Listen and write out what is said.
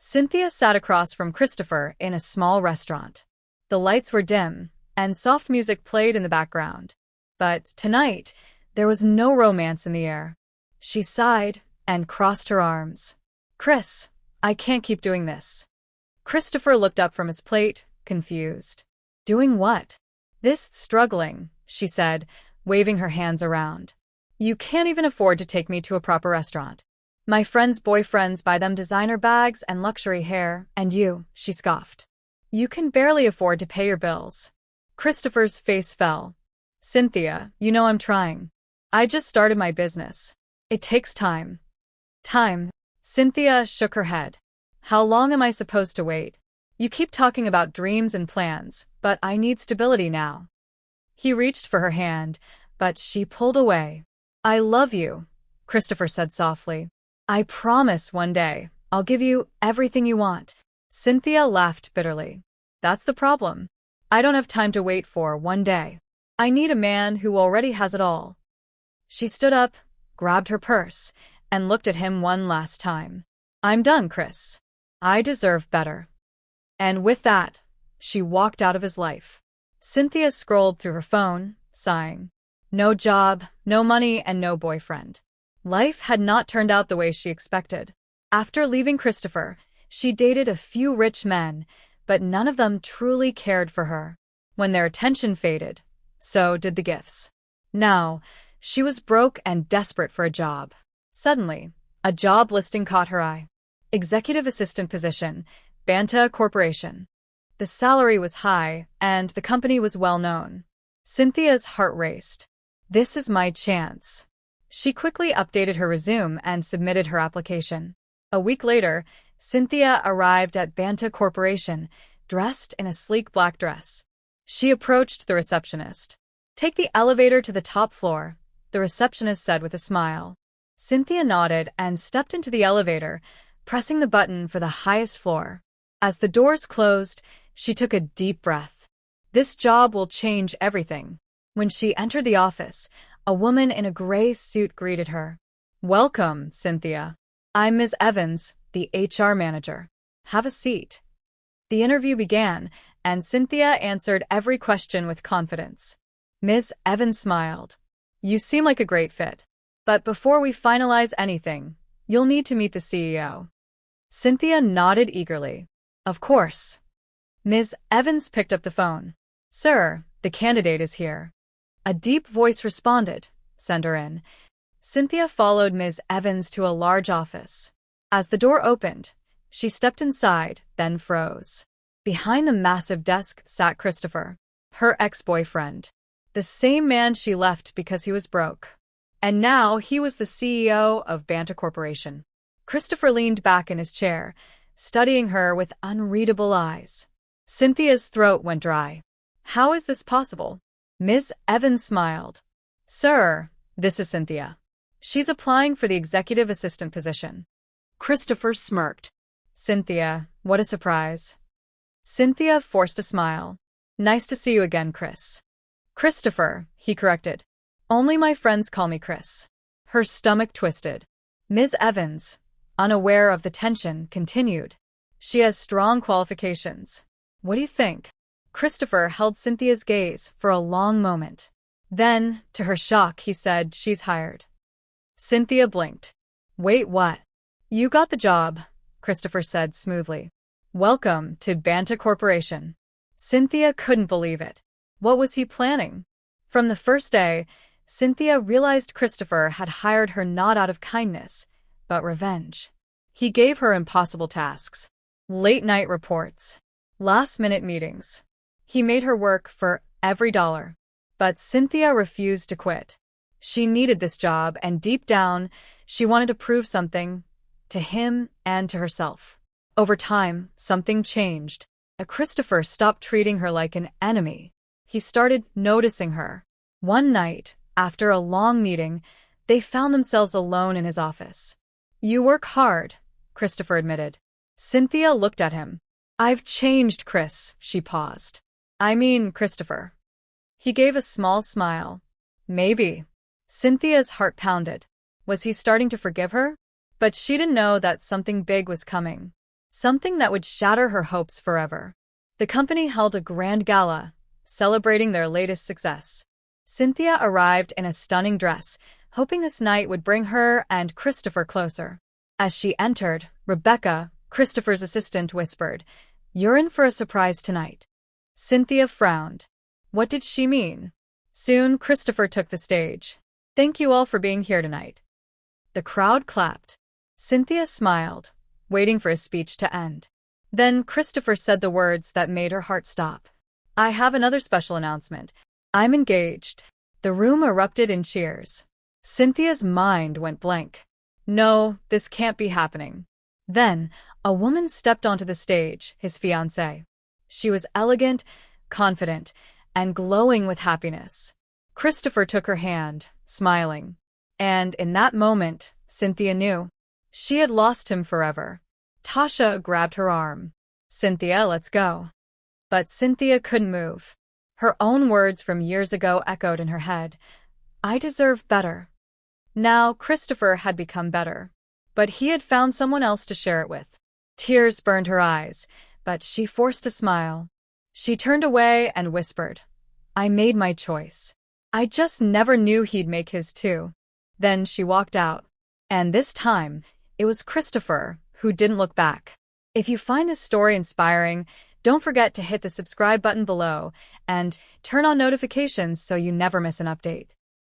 Cynthia sat across from Christopher in a small restaurant. The lights were dim, and soft music played in the background. But tonight, there was no romance in the air. She sighed and crossed her arms. "Chris, I can't keep doing this." Christopher looked up from his plate, confused. "Doing what?" "This struggling," she said, waving her hands around. "You can't even afford to take me to a proper restaurant. My friends' boyfriends buy them designer bags and luxury hair, and you," she scoffed. "You can barely afford to pay your bills." Christopher's face fell. "Cynthia, you know I'm trying. I just started my business. It takes time." "Time?" Cynthia shook her head. "How long am I supposed to wait? You keep talking about dreams and plans, but I need stability now." He reached for her hand, but she pulled away. "I love you," Christopher said softly. "I promise one day I'll give you everything you want." Cynthia laughed bitterly. "That's the problem. I don't have time to wait for one day. I need a man who already has it all." She stood up, grabbed her purse, and looked at him one last time. "I'm done, Chris. I deserve better." And with that, she walked out of his life. Cynthia scrolled through her phone, sighing. No job, no money, and no boyfriend. Life had not turned out the way she expected. After leaving Christopher, she dated a few rich men, but none of them truly cared for her. When their attention faded, so did the gifts. Now, she was broke and desperate for a job. Suddenly, a job listing caught her eye. Executive assistant position, Banta Corporation. The salary was high, and the company was well known. Cynthia's heart raced. This is my chance. She quickly updated her resume and submitted her application. A week later, Cynthia arrived at Banta Corporation, dressed in a sleek black dress. She approached the receptionist. "Take the elevator to the top floor," the receptionist said with a smile. Cynthia nodded and stepped into the elevator, pressing the button for the highest floor. As the doors closed, she took a deep breath. This job will change everything. When she entered the office, a woman in a gray suit greeted her. "Welcome, Cynthia. I'm Ms. Evans, the HR manager. Have a seat." The interview began, and Cynthia answered every question with confidence. Ms. Evans smiled. "You seem like a great fit. But before we finalize anything, you'll need to meet the CEO." Cynthia nodded eagerly. "Of course." Ms. Evans picked up the phone. "Sir, the candidate is here." A deep voice responded, "Send her in." Cynthia followed Ms. Evans to a large office. As the door opened, she stepped inside, then froze. Behind the massive desk sat Christopher, her ex-boyfriend, the same man she left because he was broke. And now he was the CEO of Banta Corporation. Christopher leaned back in his chair, studying her with unreadable eyes. Cynthia's throat went dry. "How is this possible?" Ms. Evans smiled. "Sir, this is Cynthia. She's applying for the executive assistant position." Christopher smirked. "Cynthia, what a surprise." Cynthia forced a smile. "Nice to see you again, Chris." "Christopher," he corrected. "Only my friends call me Chris." Her stomach twisted. Ms. Evans, unaware of the tension, continued. "She has strong qualifications. What do you think?" Christopher held Cynthia's gaze for a long moment. Then, to her shock, he said, "She's hired." Cynthia blinked. "Wait, what?" "You got the job," Christopher said smoothly. "Welcome to Banta Corporation." Cynthia couldn't believe it. What was he planning? From the first day, Cynthia realized Christopher had hired her not out of kindness, but revenge. He gave her impossible tasks, late-night reports, last-minute meetings. He made her work for every dollar. But Cynthia refused to quit. She needed this job, and deep down, she wanted to prove something to him and to herself. Over time, something changed. Christopher stopped treating her like an enemy. He started noticing her. One night, after a long meeting, they found themselves alone in his office. "You work hard," Christopher admitted. Cynthia looked at him. "I've changed, Chris," she paused. "I mean, Christopher." He gave a small smile. "Maybe." Cynthia's heart pounded. Was he starting to forgive her? But she didn't know that something big was coming. something that would shatter her hopes forever. The company held a grand gala, celebrating their latest success. Cynthia arrived in a stunning dress, hoping this night would bring her and Christopher closer. As she entered, Rebecca, Christopher's assistant, whispered, "You're in for a surprise tonight." Cynthia frowned. What did she mean? Soon, Christopher took the stage. "Thank you all for being here tonight." The crowd clapped. Cynthia smiled, waiting for his speech to end. Then Christopher said the words that made her heart stop. "I have another special announcement. I'm engaged." The room erupted in cheers. Cynthia's mind went blank. No, this can't be happening. Then, a woman stepped onto the stage, his fiancée. She was elegant, confident, and glowing with happiness. Christopher took her hand, smiling. And in that moment, Cynthia knew. She had lost him forever. Tasha grabbed her arm. "Cynthia, let's go." But Cynthia couldn't move. Her own words from years ago echoed in her head. "I deserve better." Now Christopher had become better, but he had found someone else to share it with. Tears burned her eyes, but she forced a smile. She turned away and whispered, "I made my choice. I just never knew he'd make his too." Then she walked out. And this time, it was Christopher who didn't look back. If you find this story inspiring, don't forget to hit the subscribe button below and turn on notifications so you never miss an update.